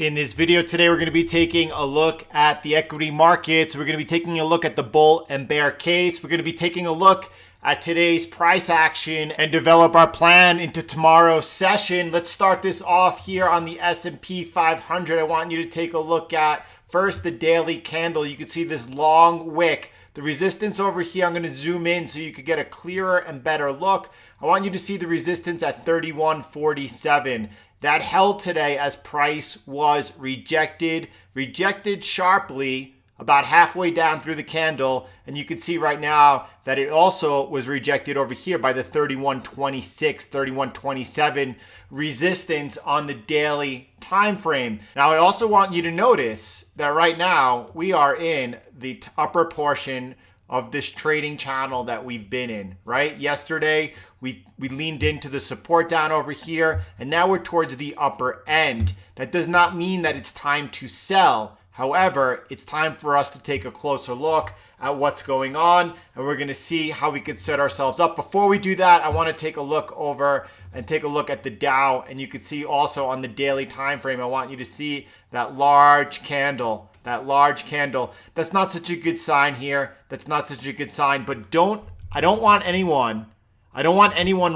In this video today, we're going to be taking a look at the equity markets. We're going to be taking a look at the bull and bear case. We're going to be taking a look at today's price action and develop our plan into tomorrow's session. Let's start this off here on the S&P 500. I want you to take a look at first the daily candle. You can see this long wick. The resistance over here, I'm going to zoom in so you could get a clearer and better look. I want you to see the resistance at 31.47. That held today as price was rejected sharply about halfway down through the candle. And you can see right now that it also was rejected over here by the 31.26, 31.27 resistance on the daily time frame. Now, I also want you to notice that right now we are in the upper portion of this trading channel that we've been in, right? Yesterday, we leaned into the support down over here, and now we're towards the upper end. That does not mean that it's time to sell. However, it's time for us to take a closer look at what's going on, and we're gonna see how we could set ourselves up. Before we do that, I wanna take a look over and take a look at the Dow, and you can see also on the daily time frame, I want you to see that large candle. That's not such a good sign here. That's not such a good sign, but I don't want anyone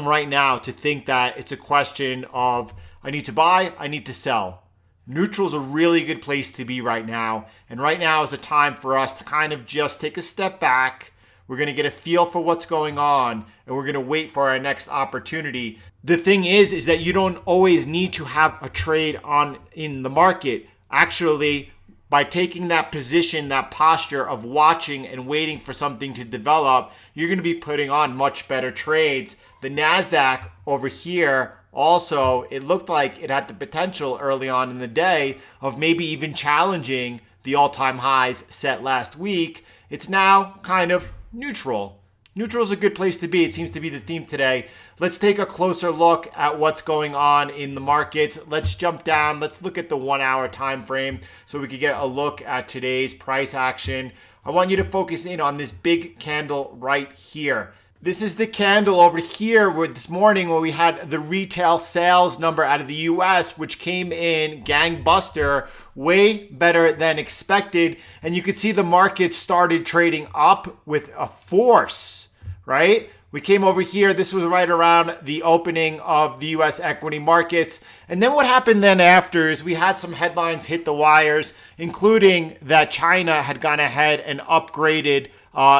right now to think that it's a question of I need to buy, I need to sell. Neutral is a really good place to be right now. And right now is a time for us to kind of just take a step back. We're going to get a feel for what's going on, and we're going to wait for our next opportunity. The thing is that you don't always need to have a trade on in the market. Actually, by taking that position, that posture of watching and waiting for something to develop, you're going to be putting on much better trades. The NASDAQ over here also, it looked like it had the potential early on in the day of maybe even challenging the all-time highs set last week. It's now kind of neutral. Neutral is a good place to be. It seems to be the theme today. Let's take a closer look at what's going on in the markets. Let's jump down. Let's look at the 1 hour time frame so we can get a look at today's price action. I want you to focus in on this big candle right here. This is the candle over here where this morning where we had the retail sales number out of the US, which came in gangbuster, way better than expected. And you could see the market started trading up with a force, right? We came over here. This was right around the opening of the US equity markets. And then what happened then after is we had some headlines hit the wires, including that China had gone ahead and upgraded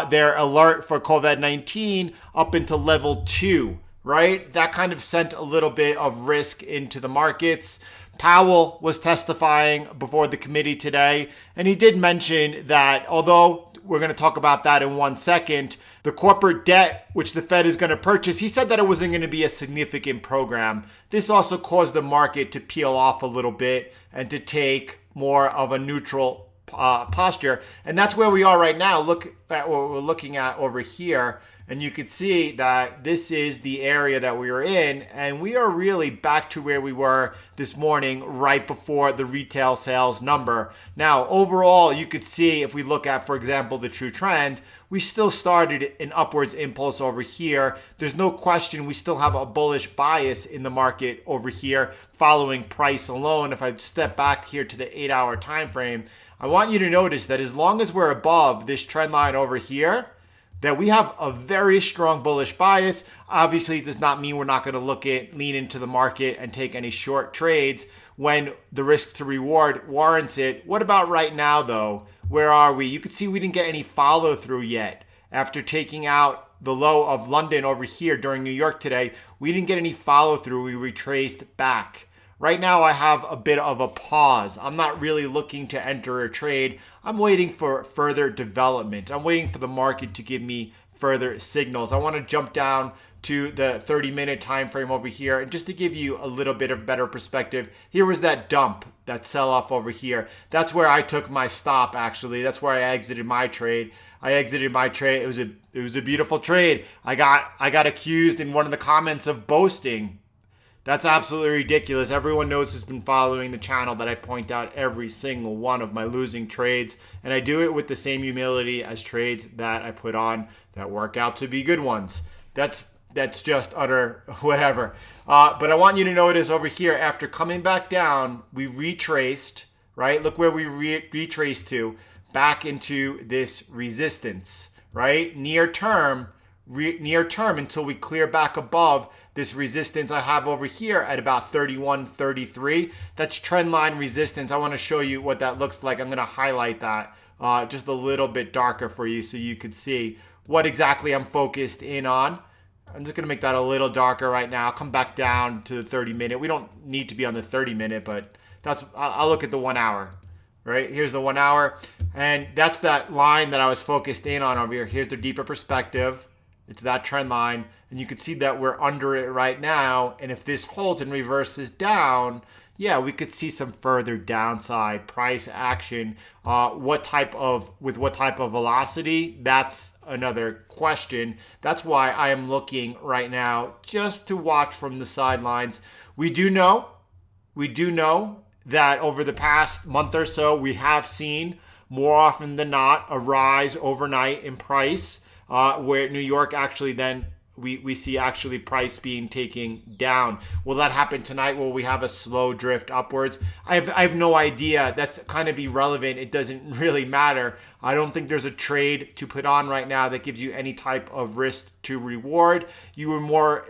their alert for COVID-19 up into level 2, right? That kind of sent a little bit of risk into the markets. Powell was testifying before the committee today, and he did mention that although we're going to talk about that in 1 second, the corporate debt, which the Fed is going to purchase, he said that it wasn't going to be a significant program. This also caused the market to peel off a little bit and to take more of a neutral posture. And that's where we are right now. Look at what we're looking at over here. And you can see that this is the area that we are in. And we are really back to where we were this morning, right before the retail sales number. Now, overall, you could see if we look at, for example, the true trend, we still started an upwards impulse over here. There's no question we still have a bullish bias in the market over here following price alone. If I step back here to the 8 hour time frame, I want you to notice that as long as we're above this trend line over here, that we have a very strong bullish bias. Obviously, it does not mean we're not going to lean into the market and take any short trades when the risk to reward warrants it. What about right now, though? Where are we? You can see we didn't get any follow through yet. After taking out the low of London over here during New York today, we didn't get any follow through. We retraced back. Right now, I have a bit of a pause. I'm not really looking to enter a trade. I'm waiting for further development. I'm waiting for the market to give me further signals. I want to jump down to the 30-minute time frame over here. And just to give you a little bit of better perspective, here was that dump, that sell-off over here. That's where I took my stop, actually. That's where I exited my trade. It was a beautiful trade. I got accused in one of the comments of boasting. That's absolutely ridiculous. Everyone knows who's been following the channel that I point out every single one of my losing trades. And I do it with the same humility as trades that I put on that work out to be good ones. That's that's just utter whatever. But I want you to notice over here, after coming back down, we retraced, right? Look where we retraced to, back into this resistance, right? Near term until we clear back above this resistance I have over here at about 31.33. That's trend line resistance. I want to show you what that looks like. I'm going to highlight that just a little bit darker for you so you can see what exactly I'm focused in on. I'm just going to make that a little darker right now. Come back down to the 30 minute. We don't need to be on the 30 minute, but I'll look at the 1 hour. Right, here's the 1 hour, and that's that line that I was focused in on over here. Here's the deeper perspective. It's that trend line, and you can see that we're under it right now. And if this holds and reverses down, yeah, we could see some further downside price action. With what type of velocity? That's another question. That's why I am looking right now just to watch from the sidelines. We do know that over the past month or so, we have seen more often than not a rise overnight in price, where New York actually then we see actually price being taken down. Will that happen tonight? Will we have a slow drift upwards? I have no idea. That's kind of irrelevant. It doesn't really matter. I don't think there's a trade to put on right now that gives you any type of risk to reward. You would more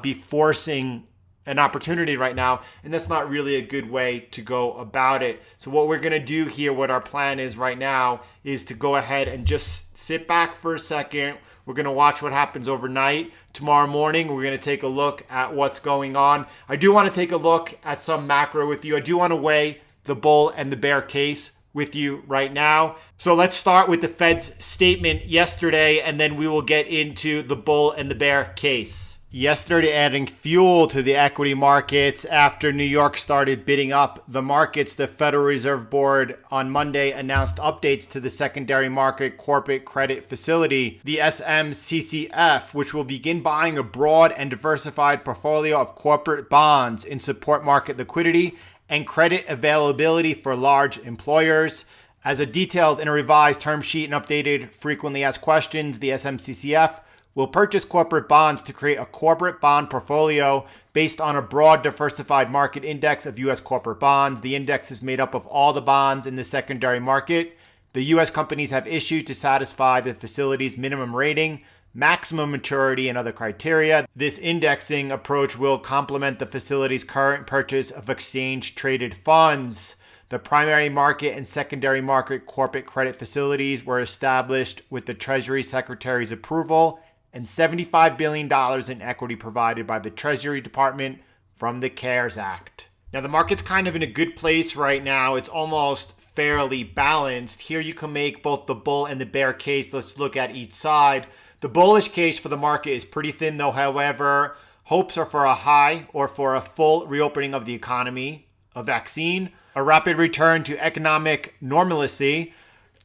be forcing an opportunity right now, and that's not really a good way to go about it. So what we're going to do here, what our plan is right now, is to go ahead and just sit back for a second. We're going to watch what happens overnight. Tomorrow morning, we're going to take a look at what's going on. I do want to take a look at some macro with you. I do want to weigh the bull and the bear case with you right now. So let's start with the Fed's statement yesterday, and then we will get into the bull and the bear case. Yesterday, adding fuel to the equity markets after New York started bidding up the markets, the Federal Reserve Board on Monday announced updates to the secondary market corporate credit facility, the SMCCF, which will begin buying a broad and diversified portfolio of corporate bonds in support market liquidity and credit availability for large employers. As a detailed in a revised term sheet and updated frequently asked questions, the SMCCF will purchase corporate bonds to create a corporate bond portfolio based on a broad diversified market index of U.S. corporate bonds. The index is made up of all the bonds in the secondary market the U.S. companies have issued to satisfy the facility's minimum rating, maximum maturity, and other criteria. This indexing approach will complement the facility's current purchase of exchange-traded funds. The primary market and secondary market corporate credit facilities were established with the Treasury Secretary's approval and $75 billion in equity provided by the Treasury Department from the CARES Act. Now, the market's kind of in a good place right now. It's almost fairly balanced. Here you can make both the bull and the bear case. Let's look at each side. The bullish case for the market is pretty thin, though. However, hopes are for a high or for a full reopening of the economy, a vaccine, a rapid return to economic normalcy.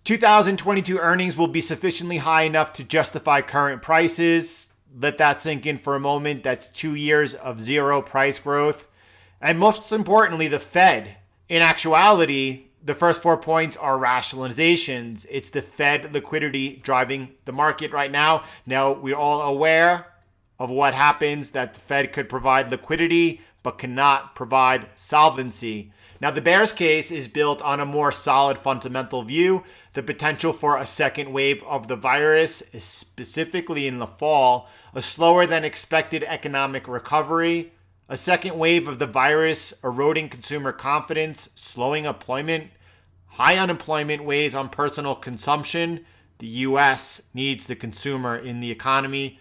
2022 earnings will be sufficiently high enough to justify current prices. Let that sink in for a moment. That's 2 years of zero price growth. And most importantly, the Fed. In actuality, the first 4 points are rationalizations. It's the Fed liquidity driving the market right now. Now, we're all aware of what happens, that the Fed could provide liquidity but cannot provide solvency. Now, the bear's case is built on a more solid fundamental view. The potential for a second wave of the virus, specifically in the fall, a slower than expected economic recovery, a second wave of the virus eroding consumer confidence, slowing employment, high unemployment weighs on personal consumption. The U.S. needs the consumer in the economy.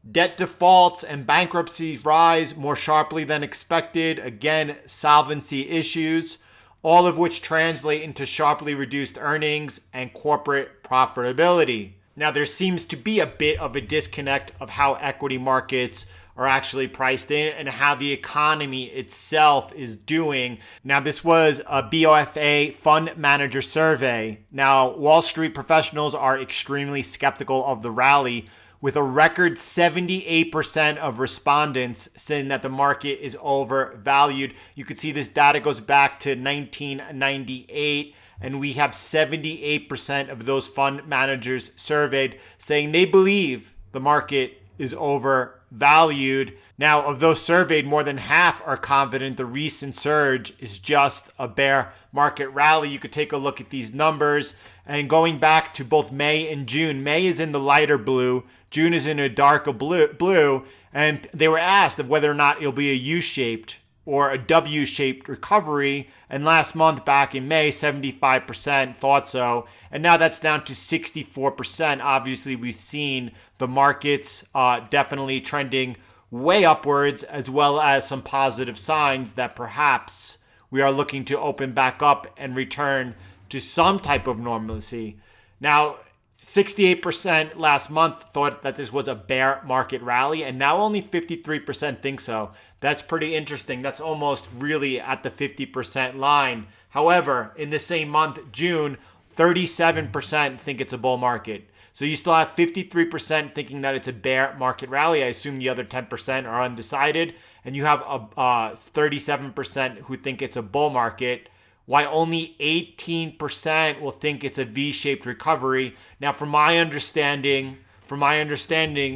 Debt defaults and bankruptcies rise more sharply than expected. Again, solvency issues, all of which translate into sharply reduced earnings and corporate profitability. Now, there seems to be a bit of a disconnect of how equity markets are actually priced in and how the economy itself is doing. Now, this was a BOFA fund manager survey. Now, Wall Street professionals are extremely skeptical of the rally, with a record 78% of respondents saying that the market is overvalued. You can see this data goes back to 1998, and we have 78% of those fund managers surveyed saying they believe the market is overvalued. overvalued. Now, of those surveyed, more than half are confident the recent surge is just a bear market rally. You could take a look at these numbers. And going back to both May and June, May is in the lighter blue, June is in a darker blue, and they were asked of whether or not it'll be a U-shaped or a W-shaped recovery. And last month, back in May, 75% thought so. And now that's down to 64%. Obviously, we've seen the markets definitely trending way upwards, as well as some positive signs that perhaps we are looking to open back up and return to some type of normalcy. Now, 68% last month thought that this was a bear market rally, and now only 53% think so. That's pretty interesting. That's almost really at the 50% line. However, in the same month, June, 37% think it's a bull market. So you still have 53% thinking that it's a bear market rally. I assume the other 10% are undecided. And you have 37% who think it's a bull market, while only 18% will think it's a V-shaped recovery. Now, from my understanding,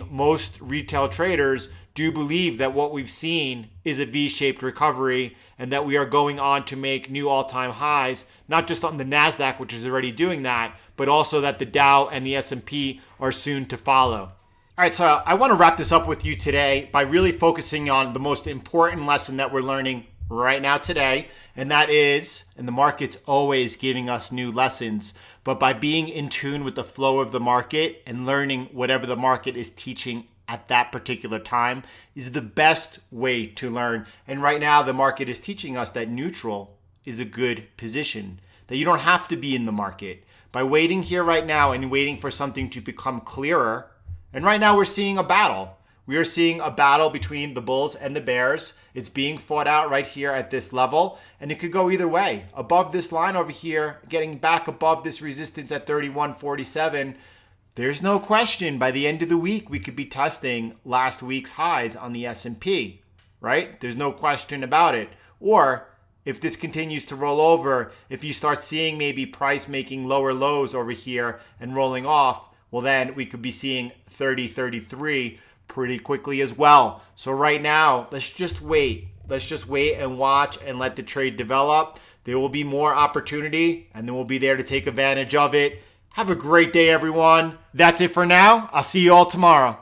most retail traders do believe that what we've seen is a V-shaped recovery and that we are going on to make new all-time highs, not just on the NASDAQ, which is already doing that, but also that the Dow and the S&P are soon to follow. All right, so I want to wrap this up with you today by really focusing on the most important lesson that we're learning right now today, and that is, and the market's always giving us new lessons, but by being in tune with the flow of the market and learning whatever the market is teaching at that particular time is the best way to learn. And right now, the market is teaching us that neutral is a good position, that you don't have to be in the market. By waiting here right now and waiting for something to become clearer, and right now we're seeing a battle. We are seeing a battle between the bulls and the bears. It's being fought out right here at this level, and it could go either way. Above this line over here, getting back above this resistance at 31.47, there's no question by the end of the week we could be testing last week's highs on the S&P, right? There's no question about it. Or if this continues to roll over, if you start seeing maybe price making lower lows over here and rolling off, well then we could be seeing 30.33 pretty quickly as well. So right now, let's just wait. Let's just wait and watch and let the trade develop. There will be more opportunity, and then we'll be there to take advantage of it. Have a great day, everyone. That's it for now. I'll see you all tomorrow.